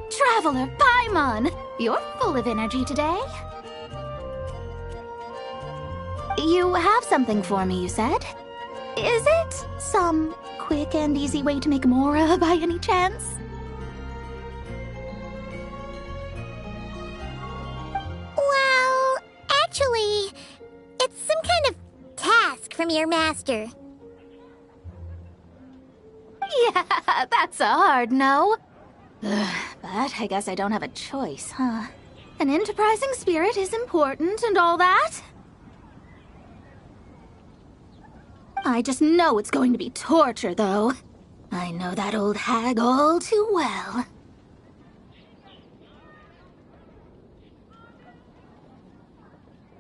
Traveler Paimon, you're full of energy today. You have something for me, you said? Is it some quick and easy way to make Mora by any chance? Well, actually, it's some kind of task from your master. Yeah, that's a hard no. But I guess I don't have a choice, huh? An enterprising spirit is important and all that. I just know it's going to be torture, though. I know that old hag all too well.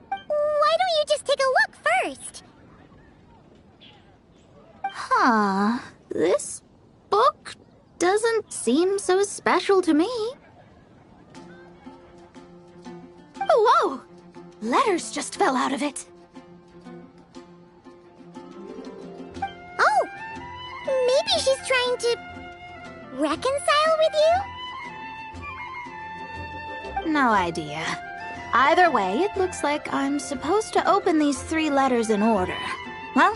Why don't you just take a look first? Huh. This book doesn't seem so special to me. Oh, whoa! Letters just fell out of it. Oh! Maybe she's trying to reconcile with you? No idea. Either way, it looks like I'm supposed to open these 3 letters in order. Well,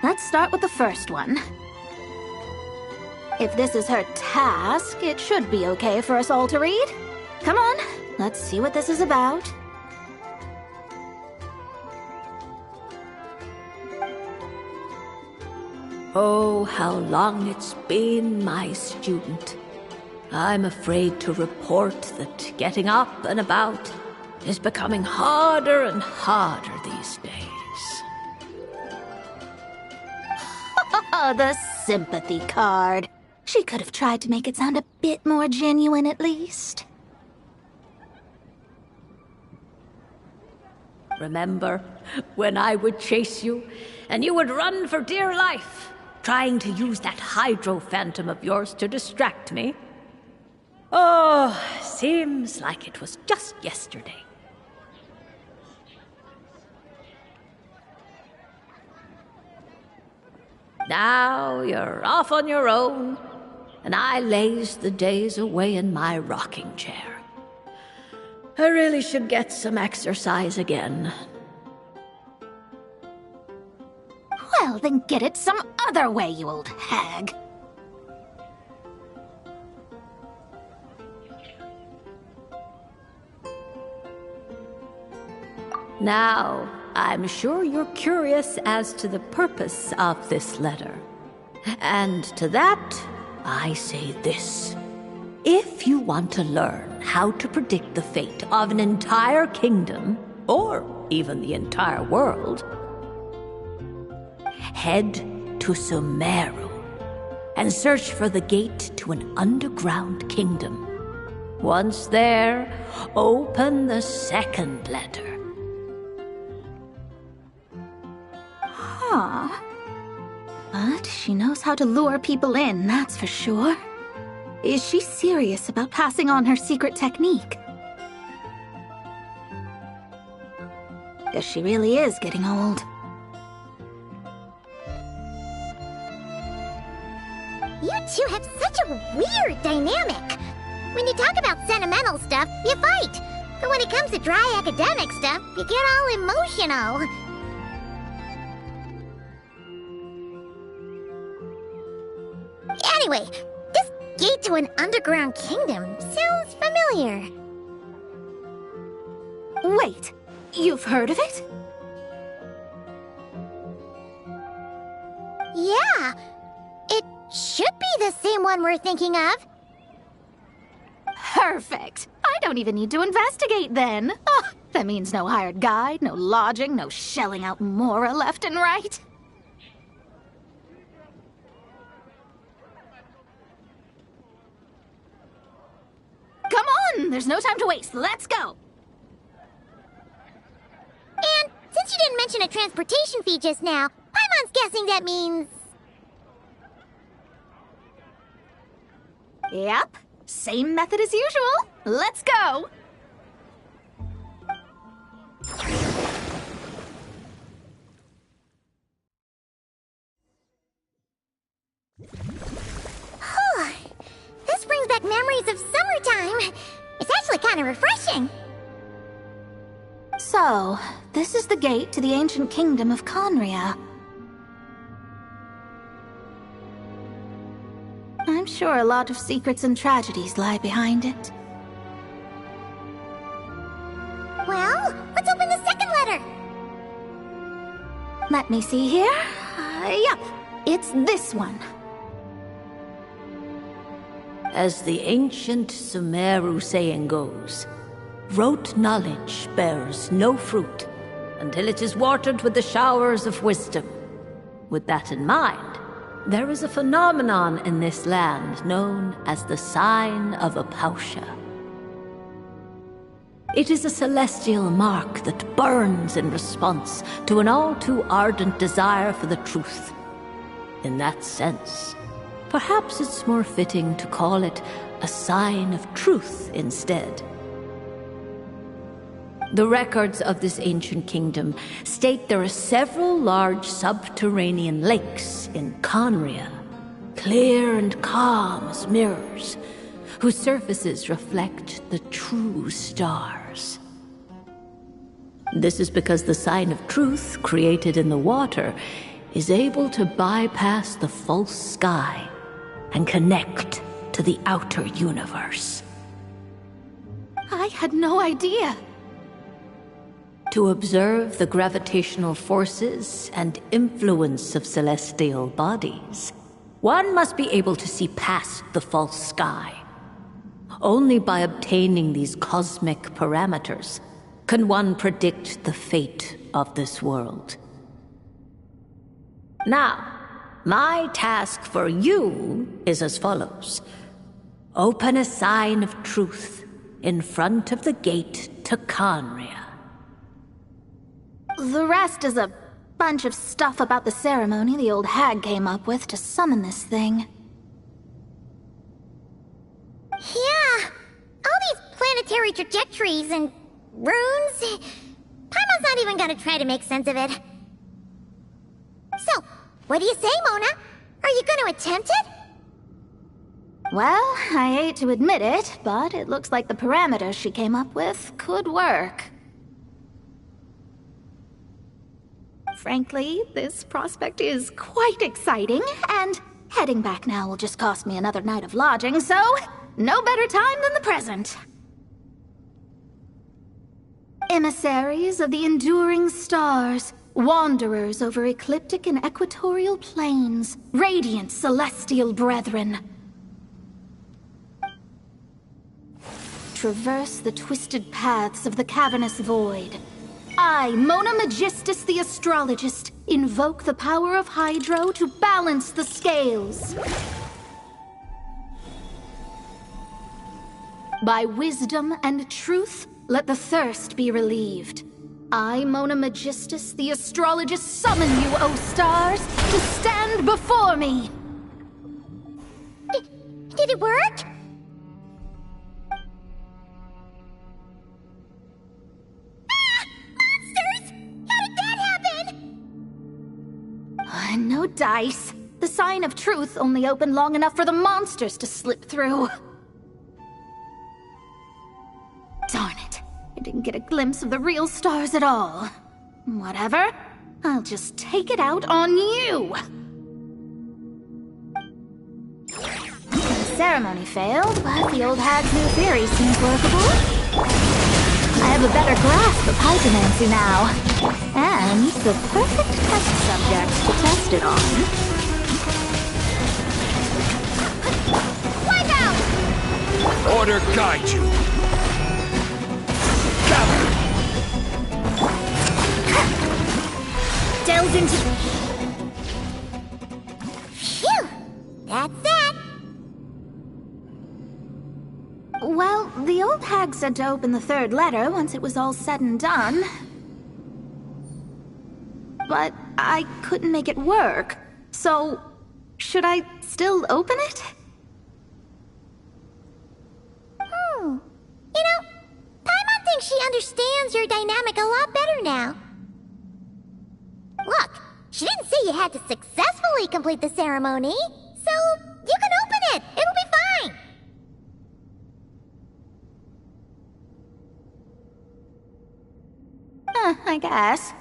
let's start with the first one. If this is her task, it should be okay for us all to read. Come on, let's see what this is about. Oh, how long it's been, my student. I'm afraid to report that getting up and about is becoming harder and harder these days. The sympathy card. She could have tried to make it sound a bit more genuine, at least. Remember when I would chase you, and you would run for dear life, trying to use that hydro phantom of yours to distract me? Oh, seems like it was just yesterday. Now you're off on your own, and I laze the days away in my rocking chair. I really should get some exercise again. Well, then get it some other way, you old hag. Now, I'm sure you're curious as to the purpose of this letter. And to that, I say this. If you want to learn how to predict the fate of an entire kingdom, or even the entire world, head to Sumeru and search for the gate to an underground kingdom. Once there, open the second letter. Huh. But she knows how to lure people in, that's for sure. Is she serious about passing on her secret technique? Guess she really is getting old. You two have such a weird dynamic. When you talk about sentimental stuff, you fight. But when it comes to dry academic stuff, you get all emotional. Anyway, this gate to an underground kingdom sounds familiar. Wait, you've heard of it? Yeah, it should be the same one we're thinking of. Perfect. I don't even need to investigate then. Oh, That means no hired guide, no lodging, no shelling out Mora left and right. Come on! There's no time to waste. Let's go! And since you didn't mention a transportation fee just now, Paimon's guessing that means... Yep. Same method as usual. Let's go! This brings back memories of summertime. It's actually kind of refreshing. So, this is the gate to the ancient kingdom of Conria. I'm sure a lot of secrets and tragedies lie behind it. Well, let's open the second letter. Let me see here. Yep, it's this one. As the ancient Sumeru saying goes, rote knowledge bears no fruit until it is watered with the showers of wisdom. With that in mind, there is a phenomenon in this land known as the Sign of Apausha. It is a celestial mark that burns in response to an all-too-ardent desire for the truth. In that sense, perhaps it's more fitting to call it a sign of truth instead. The records of this ancient kingdom state there are several large subterranean lakes in Conria, clear and calm as mirrors, whose surfaces reflect the true stars. This is because the sign of truth created in the water is able to bypass the false sky and connect to the outer universe. I had no idea. To observe the gravitational forces and influence of celestial bodies, one must be able to see past the false sky. Only by obtaining these cosmic parameters can one predict the fate of this world. Now, my task for you is as follows. Open a sign of truth in front of the gate to Conria. The rest is a bunch of stuff about the ceremony the old hag came up with to summon this thing. Yeah, all these planetary trajectories and runes. Paimon's not even gonna try to make sense of it. So, what do you say, Mona? Are you gonna attempt it? Well, I hate to admit it, but it looks like the parameters she came up with could work. Frankly, this prospect is quite exciting, and heading back now will just cost me another night of lodging, so no better time than the present. Emissaries of the enduring stars, wanderers over ecliptic and equatorial plains, radiant celestial brethren. Traverse the twisted paths of the cavernous void. I, Mona Magistus the Astrologist, invoke the power of Hydro to balance the scales. By wisdom and truth, let the thirst be relieved. I, Mona Magistus the Astrologist, summon you, O stars, to stand before me! Did it work? No dice. The sign of truth only opened long enough for the monsters to slip through. Darn it. I didn't get a glimpse of the real stars at all. Whatever. I'll just take it out on you. The ceremony failed, but the old hag's new theory seems workable. I have a better grasp of hypermancy now. And the perfect test subject to test it on. Wipe out! Order guide you. Gather! delves into... Phew! That's that! Well, the old hag said to open the third letter once it was all said and done. But I couldn't make it work, so should I still open it? You know, Paimon thinks she understands your dynamic a lot better now. Look, she didn't say you had to successfully complete the ceremony, so you can open it. It'll be fine. I guess.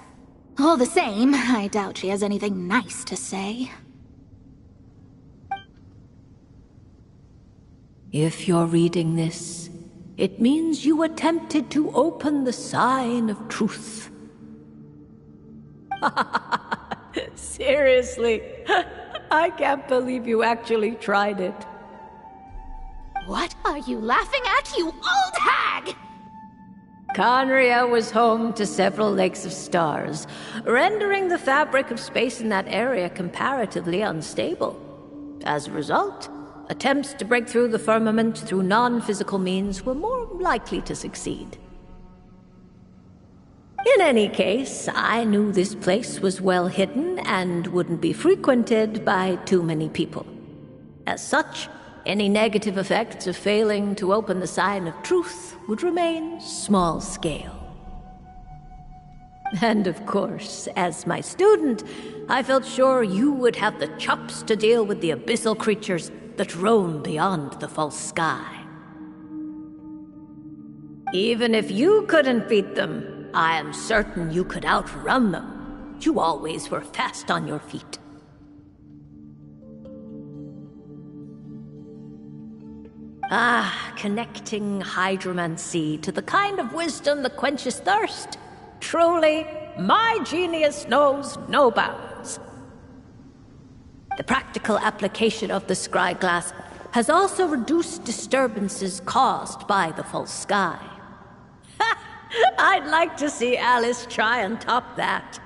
All the same, I doubt she has anything nice to say. If you're reading this, it means you attempted to open the sign of truth. Seriously, I can't believe you actually tried it. What are you laughing at, you old hag? Conria was home to several lakes of stars, rendering the fabric of space in that area comparatively unstable. As a result, attempts to break through the firmament through non-physical means were more likely to succeed. In any case, I knew this place was well hidden and wouldn't be frequented by too many people. As such, any negative effects of failing to open the sign of truth would remain small scale. And of course, as my student, I felt sure you would have the chops to deal with the abyssal creatures that roam beyond the false sky. Even if you couldn't beat them, I am certain you could outrun them. You always were fast on your feet. Connecting hydromancy to the kind of wisdom that quenches thirst. Truly, my genius knows no bounds. The practical application of the scryglass has also reduced disturbances caused by the false sky. I'd like to see Alice try and top that.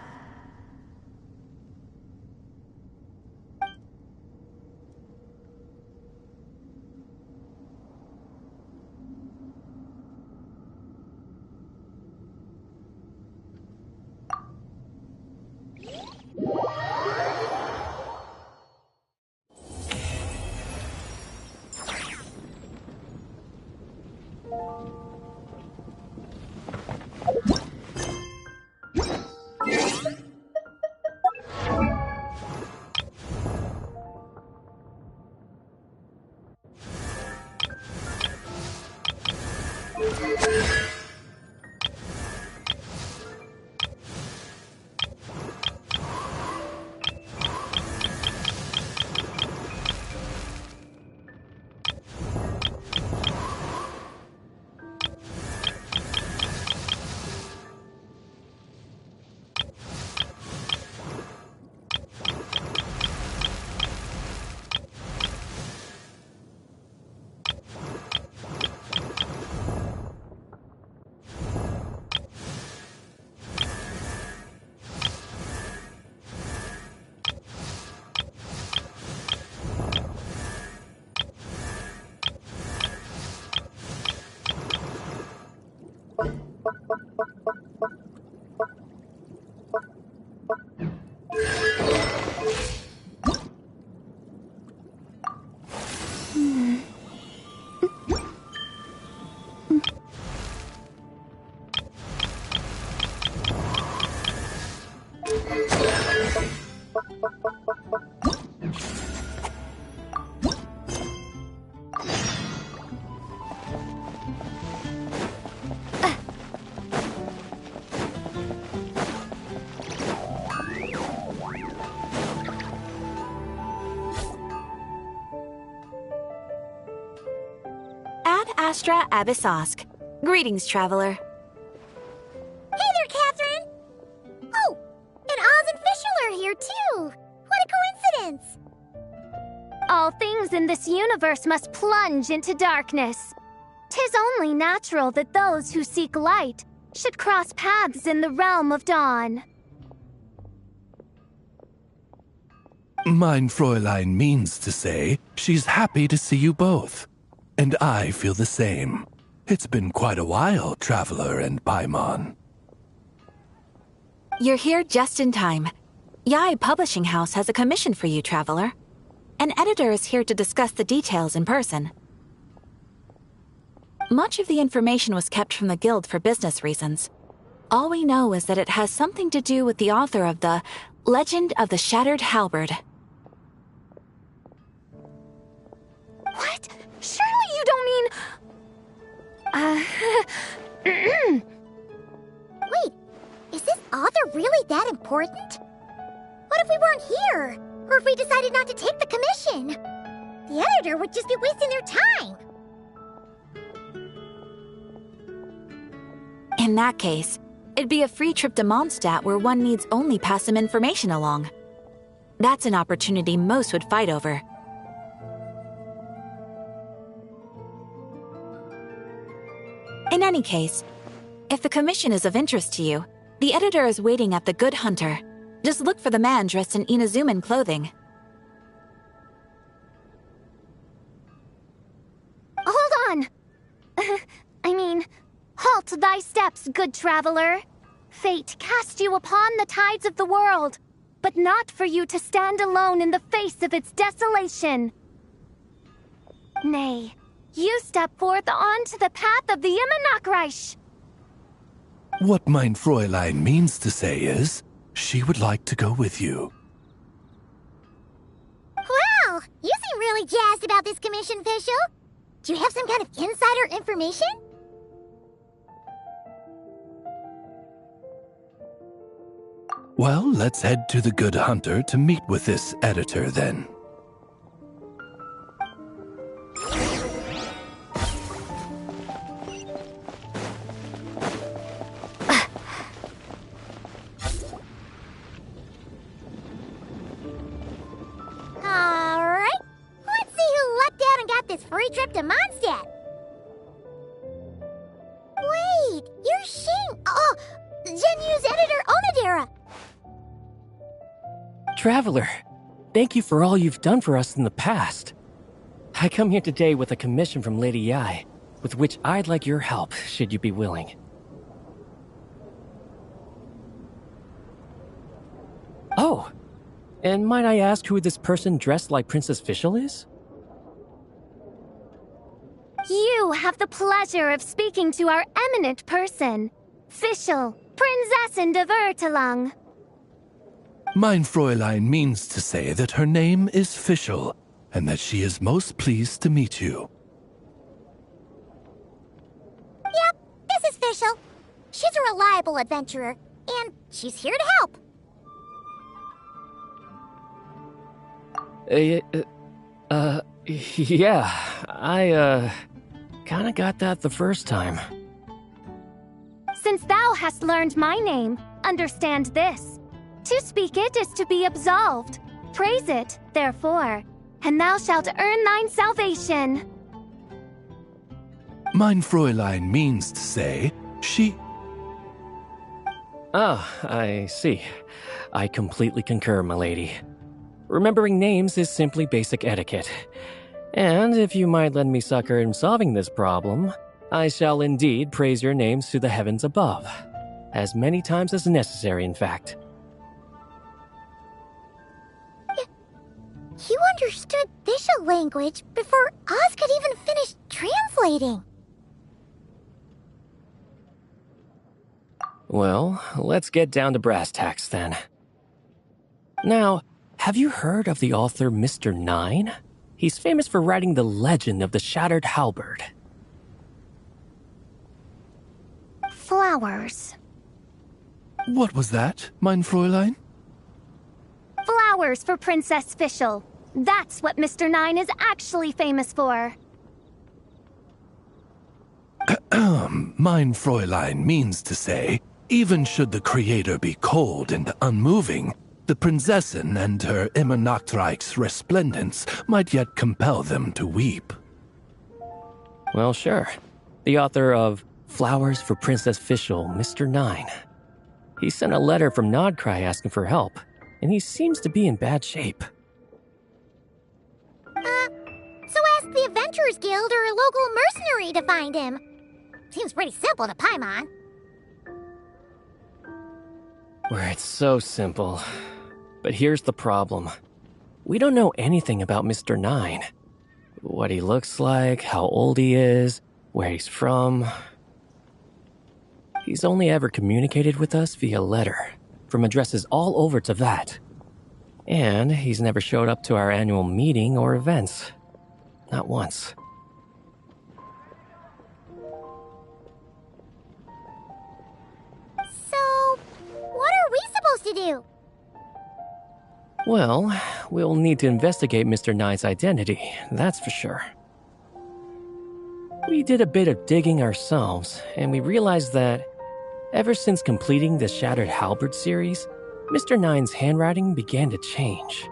Astra Abyssosk. Greetings, traveler. Hey there, Catherine! Oh, and Oz and Fischl are here, too! What a coincidence! All things in this universe must plunge into darkness. 'Tis only natural that those who seek light should cross paths in the realm of dawn. Mein Fräulein means to say she's happy to see you both. And I feel the same. It's been quite a while, Traveler and Paimon. You're here just in time. Yai Publishing House has a commission for you, Traveler. An editor is here to discuss the details in person. Much of the information was kept from the Guild for business reasons. All we know is that it has something to do with the author of the Legend of the Shattered Halberd. What? Surely you don't mean... Wait, is this author really that important? What if we weren't here? Or if we decided not to take the commission? The editor would just be wasting their time. In that case, it'd be a free trip to Mondstadt where one needs only pass some information along. That's an opportunity most would fight over. In any case, if the commission is of interest to you, the editor is waiting at the Good Hunter. Just look for the man dressed in Inazuman clothing. Hold on! Halt thy steps, good traveler. Fate cast you upon the tides of the world, but not for you to stand alone in the face of its desolation. Nay, you step forth onto the path of the Immernachtreich. What mein Fräulein means to say is, she would like to go with you. Wow, you seem really jazzed about this commission, Fischl. Do you have some kind of insider information? Well, let's head to the Good Hunter to meet with this editor then. Alright, let's see who lucked out and got this free trip to Mondstadt. Wait, you're Xing. Oh, Genyu's editor Onodera. Traveler, thank you for all you've done for us in the past. I come here today with a commission from Lady Yai, with which I'd like your help, should you be willing. Oh, and might I ask who this person dressed like Princess Fischl is? You have the pleasure of speaking to our eminent person, Fischl, Prinzessin de Vertalang. Mein Fräulein means to say that her name is Fischl, and that she is most pleased to meet you. Yep, this is Fischl. She's a reliable adventurer, and she's here to help. Yeah, I, kinda got that the first time. Since thou hast learned my name, understand this. To speak it is to be absolved. Praise it, therefore, and thou shalt earn thine salvation. Mein Fräulein means to say, she... Ah, I see. I completely concur, my lady. Remembering names is simply basic etiquette. And if you might lend me succor in solving this problem, I shall indeed praise your names to the heavens above. As many times as necessary, in fact. You understood Fischl language before Oz could even finish translating. Well, let's get down to brass tacks then. Now, have you heard of the author Mr. Nine? He's famous for writing the Legend of the Shattered Halberd. Flowers. What was that, mein Fräulein? Flowers for Princess Fischl. That's what Mr. Nine is actually famous for. Mein Fräulein means to say, even should the creator be cold and unmoving, the Prinzessin and her Immernachtreich's resplendence might yet compel them to weep. Well, sure. The author of Flowers for Princess Fischl, Mr. Nine. He sent a letter from Nodcry asking for help, and he seems to be in bad shape. ask the Adventurers Guild or a local mercenary to find him. Seems pretty simple to Paimon. Where it's so simple. But here's the problem. We don't know anything about Mr. 9. What he looks like, how old he is, where he's from. He's only ever communicated with us via letter, from addresses all over Teyvat. And he's never showed up to our annual meeting or events. Not once. So, what are we supposed to do? Well, we'll need to investigate Mr. 9's identity, that's for sure. We did a bit of digging ourselves, and we realized that ever since completing the Shattered Halberd series, Mr. 9's handwriting began to change.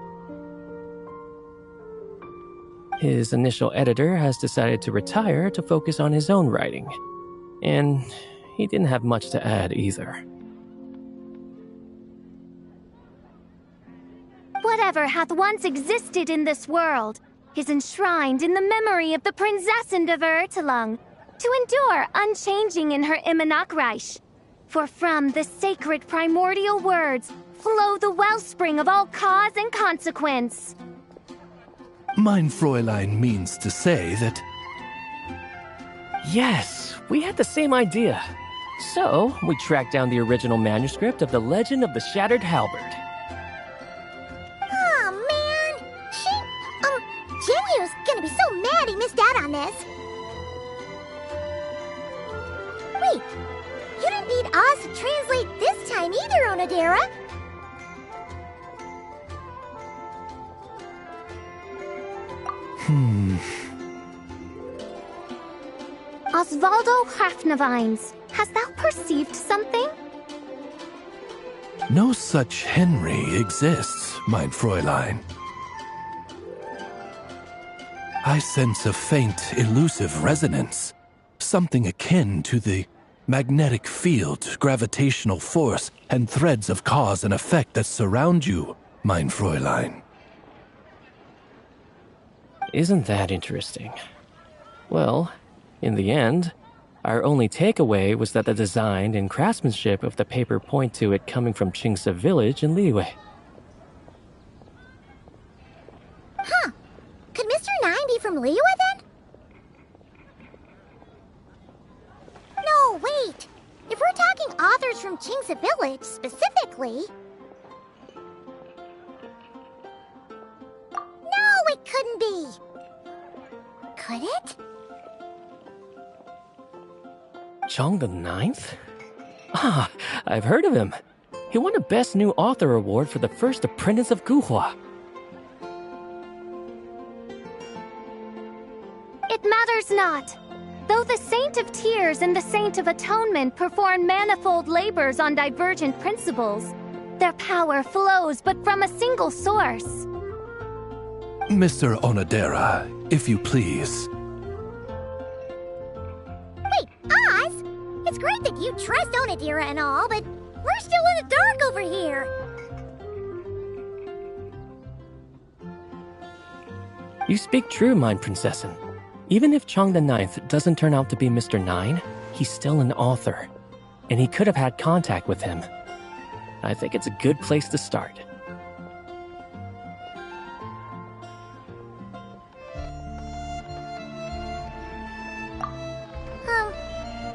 His initial editor has decided to retire to focus on his own writing, and he didn't have much to add either. Whatever hath once existed in this world is enshrined in the memory of the Prinzessin de Vertelung, to endure unchanging in her Immenachreich. For from the sacred primordial words flow the wellspring of all cause and consequence. Mein Fräulein means to say that... Yes, we had the same idea. So, we tracked down the original manuscript of the Legend of the Shattered Halberd. Aw, man! Genyu's gonna be so mad he missed out on this. Wait, you didn't need Oz to translate this time either, Onodera. Osvaldo Hafnavines, hast thou perceived something? No such Henry exists, mein Fräulein. I sense a faint, elusive resonance. Something akin to the magnetic field, gravitational force, and threads of cause and effect that surround you, mein Fräulein. Isn't that interesting? Well, in the end, our only takeaway was that the design and craftsmanship of the paper point to it coming from Qingce village in Liyue. Huh. Could Mr. 9 be from Liyue then? No, wait. If we're talking authors from Qingce village specifically... No, it couldn't be. Could it? Chong the Ninth? Ah, I've heard of him. He won a Best New Author award for the first apprentice of Guhua. It matters not. Though the Saint of Tears and the Saint of Atonement perform manifold labors on divergent principles, their power flows but from a single source. Mr. Onodera, if you please. Wait, Oz? It's great that you trust Onodera and all, but we're still in the dark over here. You speak true, mein Prinzessin. Even if Chong the Ninth doesn't turn out to be Mr. 9, he's still an author, and he could have had contact with him. I think it's a good place to start.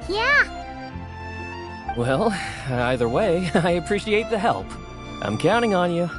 Yeah. Well, either way, I appreciate the help. I'm counting on you.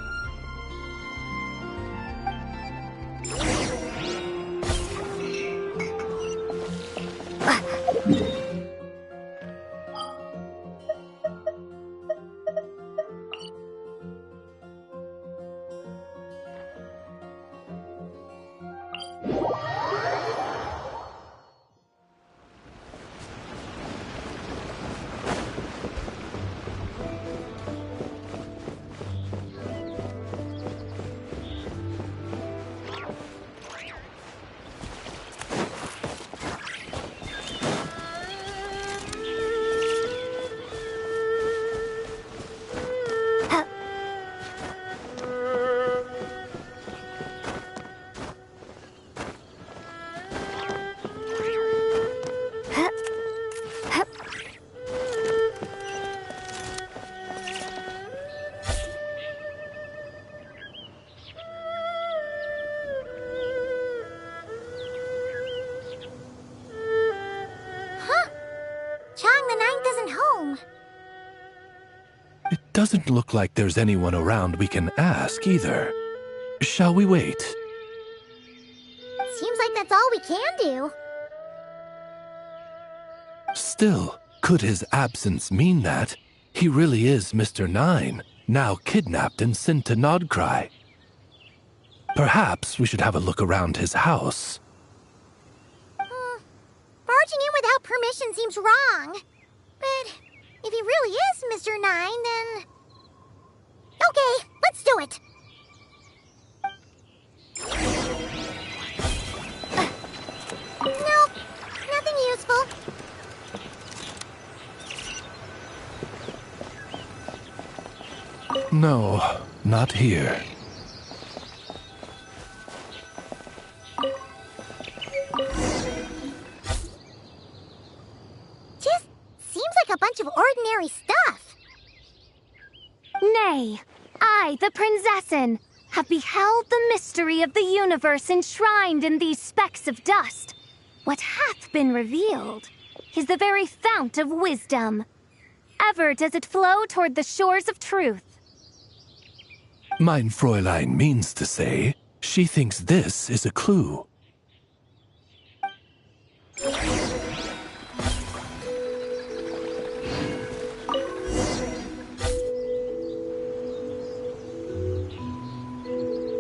Doesn't look like there's anyone around we can ask either. Shall we wait? Seems like that's all we can do. Still, could his absence mean that he really is Mr. Nine, now kidnapped and sent to Nodcry? Perhaps we should have a look around his house. Barging in without permission seems wrong. But if he really is Mr. Nine, then... Okay, let's do it. Nope, nothing useful. No, not here. Just seems like a bunch of ordinary stuff. Nay, I, the Princessin, have beheld the mystery of the universe enshrined in these specks of dust. What hath been revealed is the very fount of wisdom. Ever does it flow toward the shores of truth. Mein Fräulein means to say, she thinks this is a clue.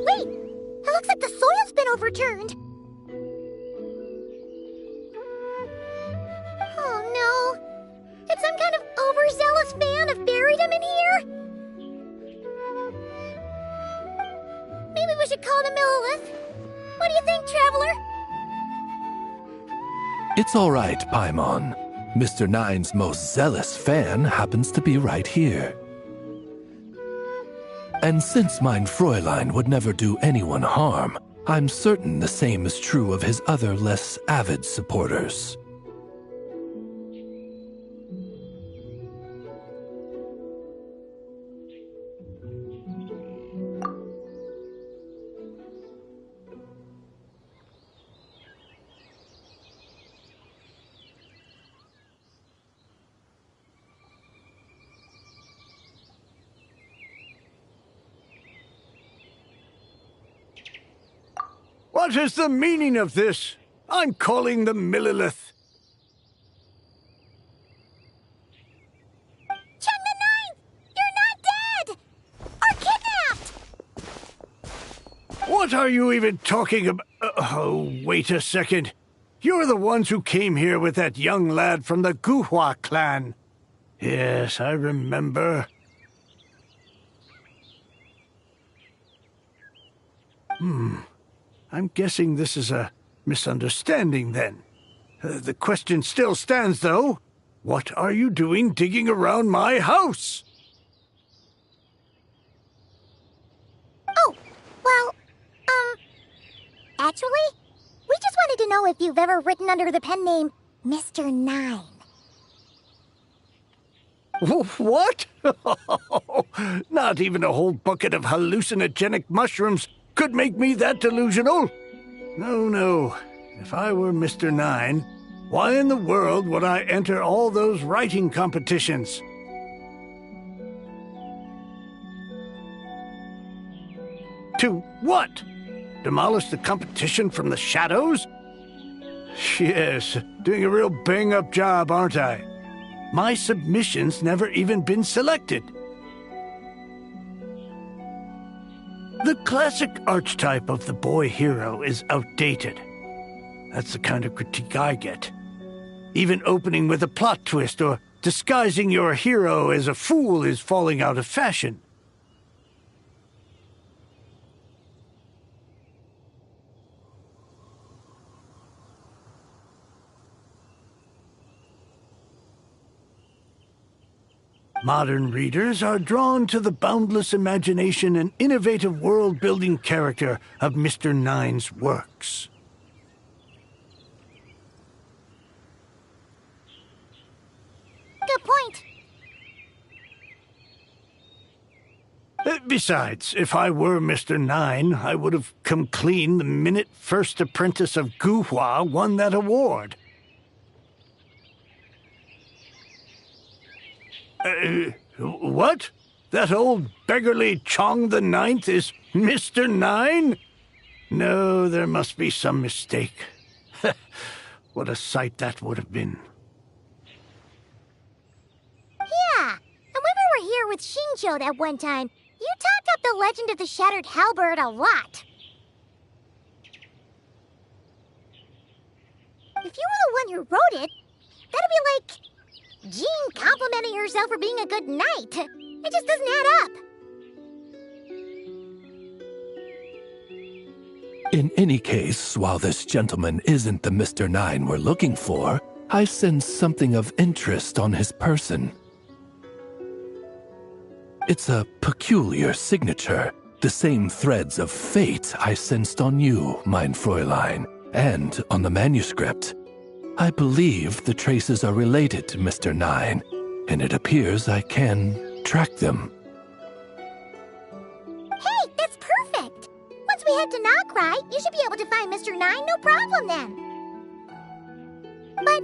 Wait! It looks like the soil's been overturned. Oh no! Did some kind of overzealous fan have buried him in here? Maybe we should call him Lilith. What do you think, Traveler? It's all right, Paimon. Mr. Nine's most zealous fan happens to be right here. And since mein Fräulein would never do anyone harm, I'm certain the same is true of his other less avid supporters. What is the meaning of this? I'm calling the Millilith. Chun the Ninth! You're not dead! Or kidnapped! What are you even talking about? Oh, wait a second. You're the ones who came here with that young lad from the Guhua clan. Yes, I remember. I'm guessing this is a misunderstanding, then. The question still stands, though. What are you doing digging around my house? Oh, well, actually, we just wanted to know if you've ever written under the pen name Mr. Nine. What? Not even a whole bucket of hallucinogenic mushrooms could make me that delusional. No. If I were Mr. Nine, why in the world would I enter all those writing competitions? To what? Demolish the competition from the shadows? Yes, doing a real bang-up job, aren't I? My submission's never even been selected. The classic archetype of the boy hero is outdated. That's the kind of critique I get. Even opening with a plot twist or disguising your hero as a fool is falling out of fashion. Modern readers are drawn to the boundless imagination and innovative world-building character of Mr. Nine's works. Good point. Besides, if I were Mr. Nine, I would have come clean the minute First Apprentice of Guhua won that award. What? That old beggarly Chong the Ninth is Mr. Nine? No, there must be some mistake. What a sight that would have been. Yeah, and when we were here with Shinjo that one time, you talked up the legend of the Shattered Halberd a lot. If you were the one who wrote it, that'd be like Jean complimenting herself for being a good knight. It just doesn't add up. In any case, while this gentleman isn't the Mr. Nine we're looking for, I sense something of interest on his person. It's a peculiar signature, the same threads of fate I sensed on you, mein Fräulein, and on the manuscript. I believe the traces are related to Mr. Nine, and it appears I can track them. Hey, that's perfect! Once we head to Nokrai, you should be able to find Mr. Nine, no problem then. But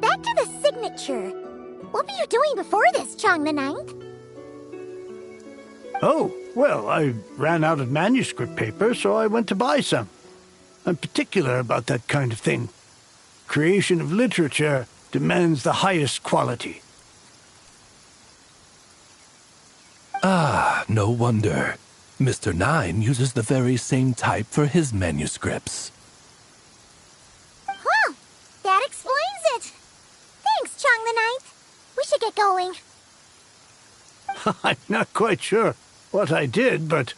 back to the signature. What were you doing before this, Chong the Ninth? Oh, well, I ran out of manuscript paper, so I went to buy some. I'm particular about that kind of thing. Creation of literature demands the highest quality. Ah, no wonder. Mr. Nine uses the very same type for his manuscripts. Huh, that explains it. Thanks, Chong the Ninth. We should get going. I'm not quite sure what I did, but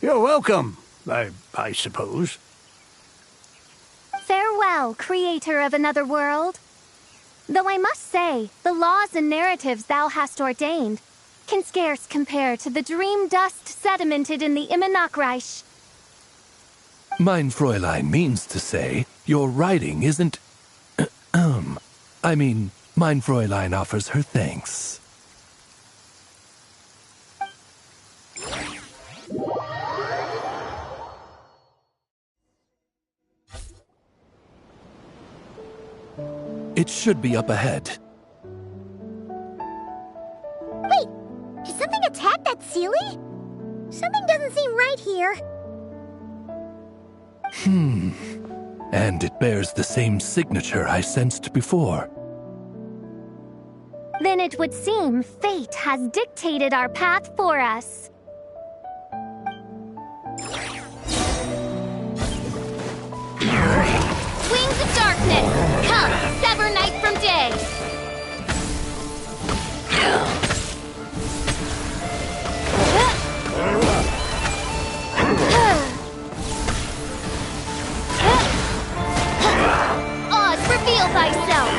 you're welcome, I suppose. Farewell, creator of another world. Though I must say, the laws and narratives thou hast ordained can scarce compare to the dream dust sedimented in the Immenachreich. Mein Fräulein means to say, your writing isn't... I mean, mein Fräulein offers her thanks. It should be up ahead. Wait, did something attack that Sealy? Something doesn't seem right here. And it bears the same signature I sensed before. Then it would seem fate has dictated our path for us. Wings of darkness, come, sever night from day. Oz, reveal thyself.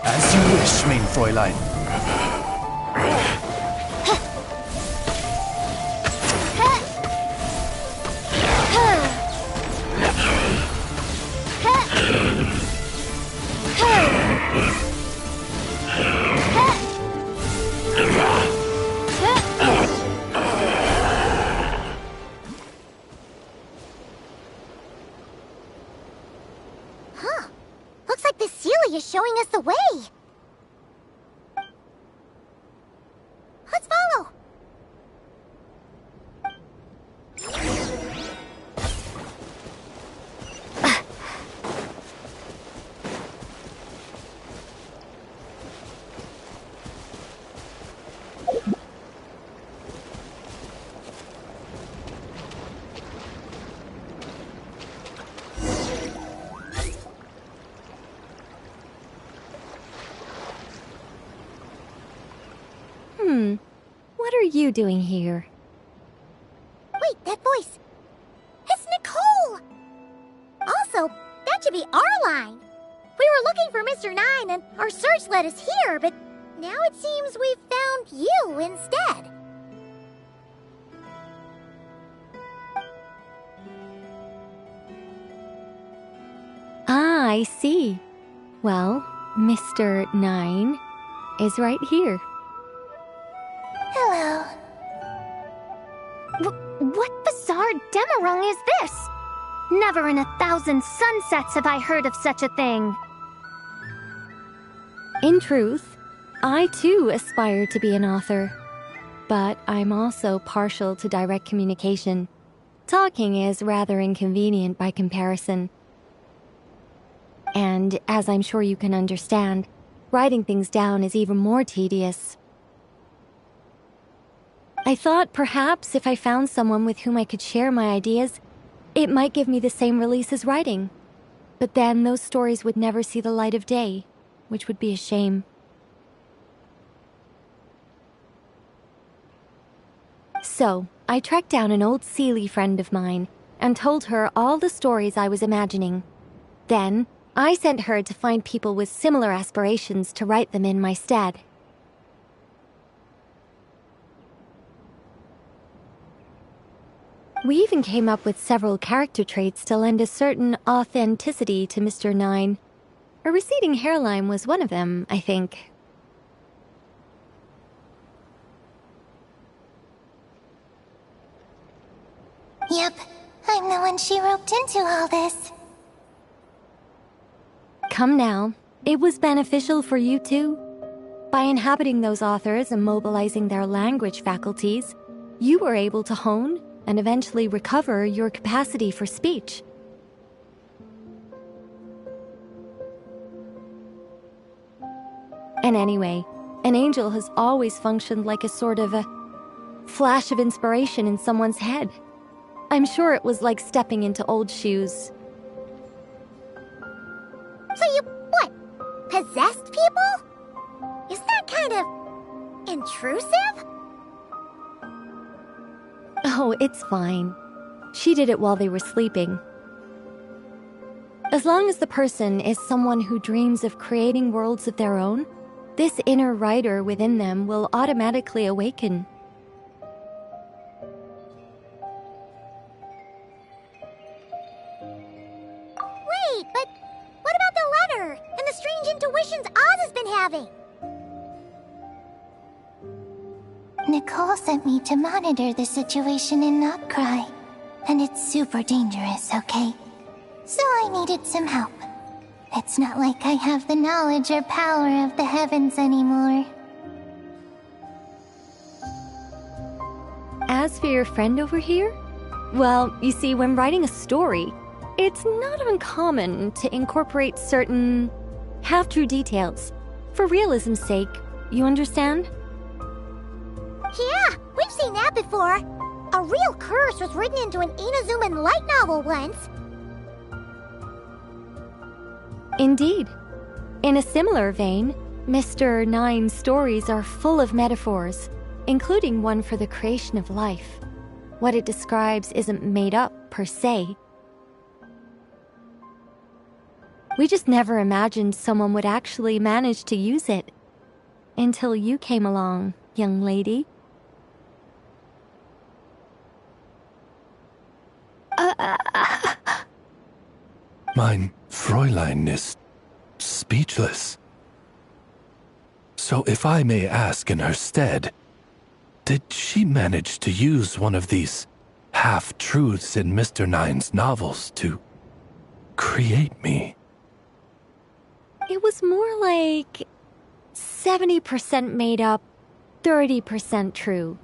As you wish, mein Fräulein. Huh. Looks like the Sealy is showing us the way. Let's follow. What are you doing here? Wait, that voice. It's Nicole! Also, that should be our line. We were looking for Mr. Nine and our search led us here, but now it seems we've found you instead. Ah, I see. Well, Mr. Nine is right here. Hello. What bizarre demarung is this? Never in 1,000 sunsets have I heard of such a thing. In truth, I too aspire to be an author. But I'm also partial to direct communication. Talking is rather inconvenient by comparison. And as I'm sure you can understand, writing things down is even more tedious. I thought perhaps if I found someone with whom I could share my ideas, it might give me the same release as writing. But then those stories would never see the light of day, which would be a shame. So, I tracked down an old Seelie friend of mine and told her all the stories I was imagining. Then, I sent her to find people with similar aspirations to write them in my stead. We even came up with several character traits to lend a certain authenticity to Mr. Nine. A receding hairline was one of them, I think. Yep, I'm the one she roped into all this. Come now, it was beneficial for you too. By inhabiting those authors and mobilizing their language faculties, you were able to hone and eventually recover your capacity for speech. And anyway, an angel has always functioned like a sort of a flash of inspiration in someone's head. I'm sure it was like stepping into old shoes. So you, what, possessed people? Isn't that kind of intrusive? Oh, it's fine. She did it while they were sleeping. As long as the person is someone who dreams of creating worlds of their own, this inner writer within them will automatically awaken. Wait, but what about the letter and the strange intuitions Oz has been having? Nicole sent me to monitor the situation and not cry. And it's super dangerous, okay? So I needed some help. It's not like I have the knowledge or power of the heavens anymore. As for your friend over here, well, you see, when writing a story, it's not uncommon to incorporate certain half-true details. For realism's sake, you understand? Yeah, we've seen that before. A real curse was written into an Inazuman light novel once. Indeed. In a similar vein, Mr. Nine's stories are full of metaphors, including one for the creation of life. What it describes isn't made up, per se. We just never imagined someone would actually manage to use it. Until you came along, young lady. Mein Fräulein is speechless. So if I may ask in her stead, did she manage to use one of these half-truths in Mr. Nine's novels to create me? It was more like 70% made up, 30% true.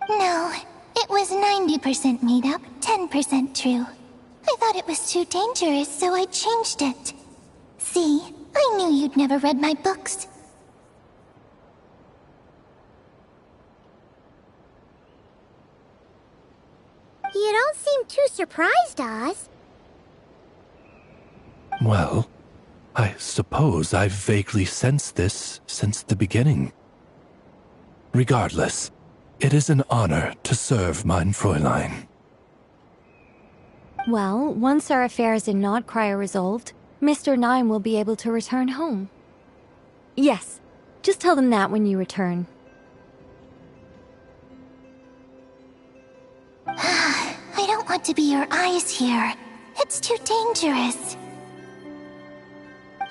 No, it was 90% made up, 10% true. I thought it was too dangerous, so I changed it. See, I knew you'd never read my books. You don't seem too surprised, Oz. Well, I suppose I've vaguely sensed this since the beginning. Regardless, it is an honor to serve mein Fräulein. Well, once our affairs in Nodcry are resolved, Mr. Nine will be able to return home. Yes, just tell them that when you return. I don't want to be your eyes here. It's too dangerous.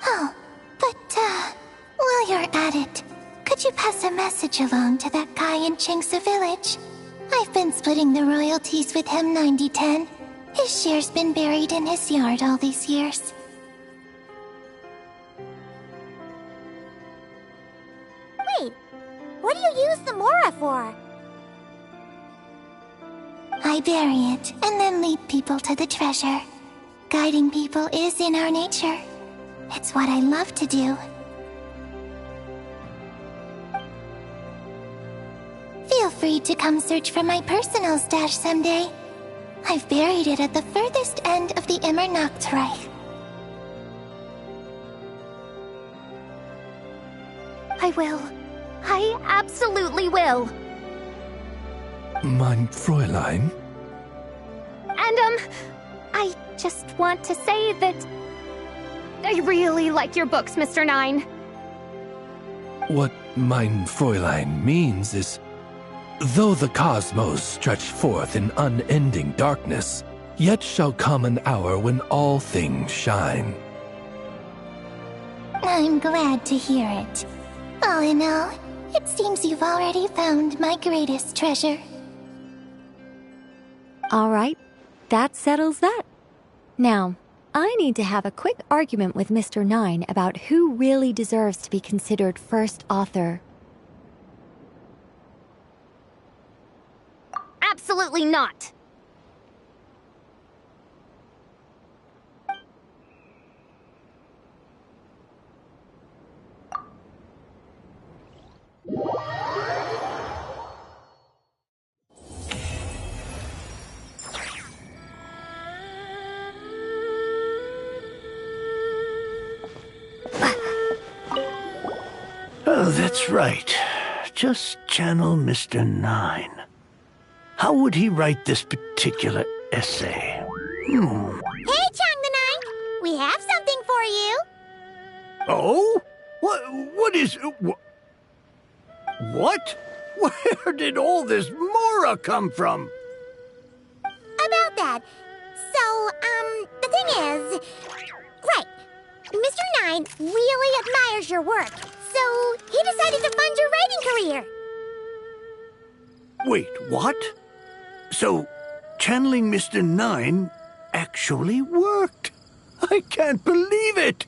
Oh, but, while you're at it, could Could you pass a message along to that guy in Chingsa village? I've been splitting the royalties with him 90-10. His share's been buried in his yard all these years. Wait, what do you use the Mora for? I bury it, and then lead people to the treasure. Guiding people is in our nature. It's what I love to do. Feel free to come search for my personal stash someday. I've buried it at the furthest end of the Immernachtreich. I will. I absolutely will. Mein Fräulein? And, I just want to say that I really like your books, Mr. Nine. What Mein Fräulein means is, though the cosmos stretch forth in unending darkness, yet shall come an hour when all things shine. I'm glad to hear it. All in all, it seems you've already found my greatest treasure. All right, that settles that. Now, I need to have a quick argument with Mr. Nine about who really deserves to be considered first author. Absolutely not. Oh, that's right. Just channel Mr. Nine. How would he write this particular essay? Hey, Chang the Nine! We have something for you! Oh? What is... What? Where did all this Mora come from? About that. So, the thing is... Right. Mr. Nine really admires your work, so he decided to fund your writing career. Wait, what? So, channeling Mr. Nine actually worked. I can't believe it.